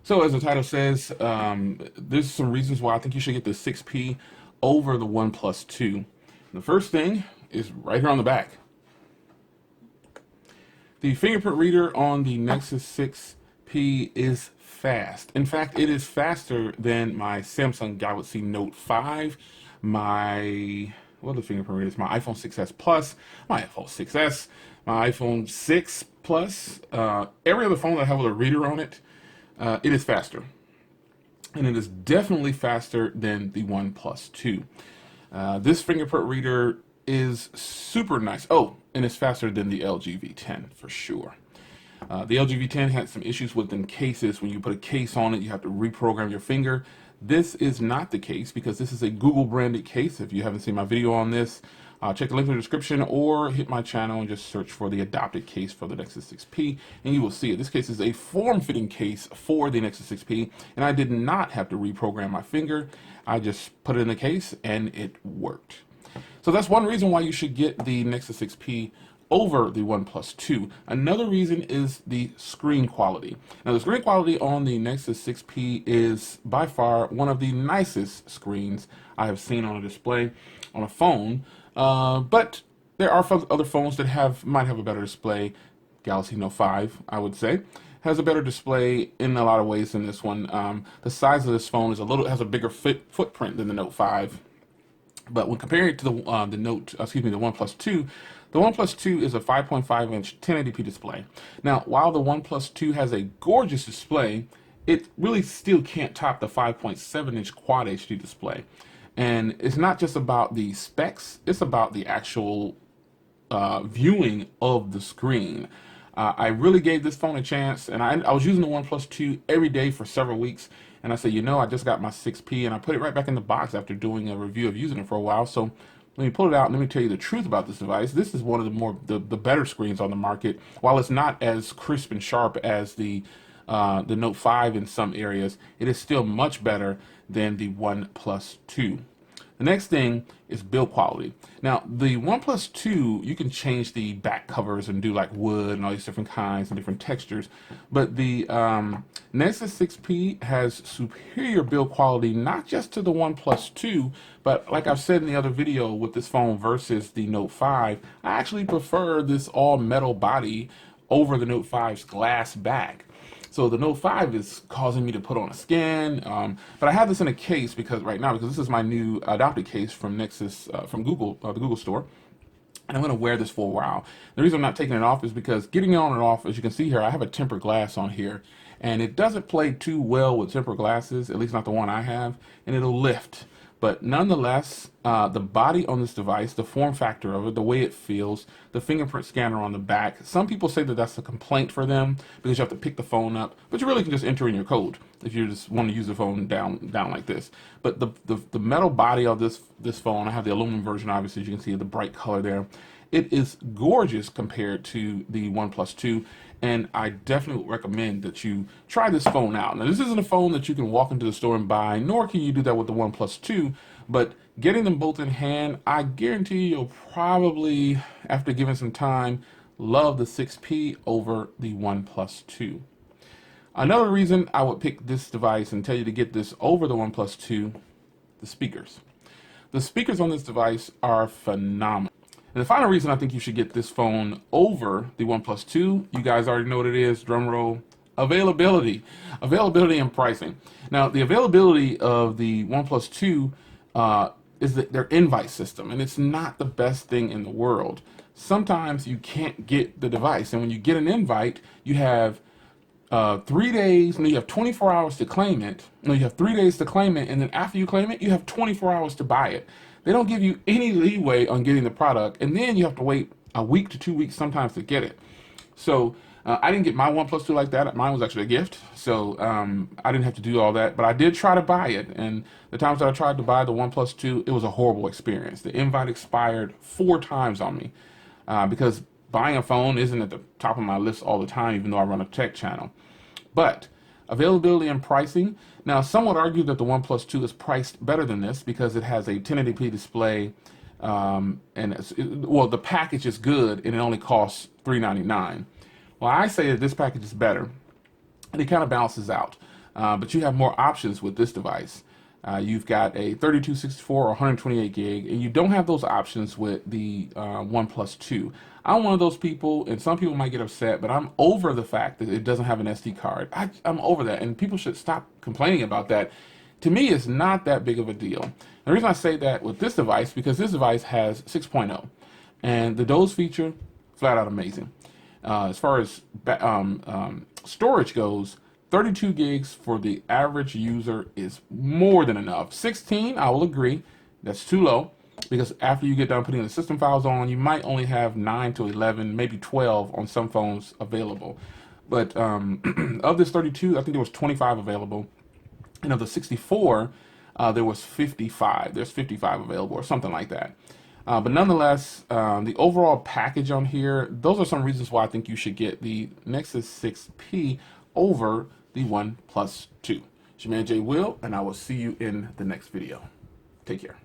So as the title says, there's some reasons why I think you should get the 6P over the OnePlus 2. The first thing is right here on the back. The fingerprint reader on the Nexus 6P is fast. In fact, it is faster than my Samsung Galaxy Note 5, what are the fingerprint readers? My iPhone 6s Plus, my iPhone 6s, my iPhone 6 Plus, every other phone that I have with a reader on it. It is faster, and it is definitely faster than the OnePlus 2. This fingerprint reader is super nice. Oh, and it's faster than the LG V10 for sure. The LG V10 had some issues with them cases. When you put a case on it, you have to reprogram your finger. This is not the case because this is a Google branded case. If you haven't seen my video on this, check the link in the description or hit my channel and just search for the adopted case for the Nexus 6P and you will see it. This case is a form-fitting case for the Nexus 6P, and I did not have to reprogram my finger. I just put it in the case and it worked. So that's one reason why you should get the Nexus 6P over the OnePlus 2. Another reason is the screen quality. Now the screen quality on the Nexus 6P is by far one of the nicest screens I have seen on a display on a phone. But there are other phones that might have a better display. Galaxy Note 5, I would say, has a better display in a lot of ways than this one. The size of this phone is has a bigger footprint than the Note 5. But when comparing it to the OnePlus 2, the OnePlus 2 is a 5.5-inch 1080p display. Now, while the OnePlus 2 has a gorgeous display, it really still can't top the 5.7-inch Quad HD display. And it's not just about the specs, it's about the actual viewing of the screen. I really gave this phone a chance, and I was using the OnePlus 2 every day for several weeks, and I said, you know, I just got my 6P, and I put it right back in the box after doing a review of using it for a while. So let me pull it out and let me tell you the truth about this device. This is one of the better screens on the market. While it's not as crisp and sharp as the Note 5 in some areas, it is still much better than the OnePlus 2. The next thing is build quality. Now, the OnePlus 2, you can change the back covers and do like wood and all these different kinds and different textures. But the Nexus 6P has superior build quality, not just to the OnePlus 2, but like I've said in the other video with this phone versus the Note 5, I actually prefer this all metal body over the Note 5's glass back. So the Note 5 is causing me to put on a skin, but I have this in a case because this is my new adopted case from Nexus, from Google, the Google store, and I'm going to wear this for a while. The reason I'm not taking it off is because getting it on and off, as you can see here, I have a tempered glass on here, and it doesn't play too well with tempered glasses, at least not the one I have, and it'll lift. But nonetheless, the body on this device, the form factor of it, the way it feels, the fingerprint scanner on the back, some people say that that's a complaint for them because you have to pick the phone up, but you really can just enter in your code if you just want to use the phone down like this. But the metal body of this phone, I have the aluminum version, obviously, as you can see the bright color there. It is gorgeous compared to the OnePlus 2, and I definitely would recommend that you try this phone out. Now, this isn't a phone that you can walk into the store and buy, nor can you do that with the OnePlus 2, but getting them both in hand, I guarantee you'll probably, after giving some time, love the 6P over the OnePlus 2. Another reason I would pick this device and tell you to get this over the OnePlus 2, the speakers. The speakers on this device are phenomenal. And the final reason I think you should get this phone over the OnePlus 2, you guys already know what it is, drum roll, availability. Availability and pricing. Now, the availability of the OnePlus 2 is their invite system, and it's not the best thing in the world. Sometimes you can't get the device, and when you get an invite, you have 3 days, and you have 24 hours to claim it. No, you have 3 days to claim it, and then after you claim it, you have 24 hours to buy it. They don't give you any leeway on getting the product, and then you have to wait a week to 2 weeks sometimes to get it. So I didn't get my OnePlus 2 like that. Mine was actually a gift, so I didn't have to do all that. But I did try to buy it, and the times that I tried to buy the OnePlus 2, it was a horrible experience. The invite expired 4 times on me because buying a phone isn't at the top of my list all the time, even though I run a tech channel. But availability and pricing. Now, some would argue that the OnePlus 2 is priced better than this because it has a 1080p display, and the package is good and it only costs $399. Well, I say that this package is better, and it kind of balances out. but you have more options with this device. You've got a 32, 64, or 128 gig, and you don't have those options with the OnePlus 2. I'm one of those people, and some people might get upset, but I'm over the fact that it doesn't have an SD card. I'm over that, and people should stop complaining about that. To me, it's not that big of a deal. The reason I say that with this device, because this device has 6.0, and the Doze feature, flat out amazing. As far as storage goes, 32 gigs for the average user is more than enough. 16, I will agree, that's too low, because after you get done putting the system files on, you might only have 9 to 11, maybe 12 on some phones available. But of this 32, I think there was 25 available. And of the 64, there was 55. There's 55 available or something like that. But nonetheless, the overall package on here, those are some reasons why I think you should get the Nexus 6P over the OnePlus 2. It's your man Jay Will, and I will see you in the next video. Take care.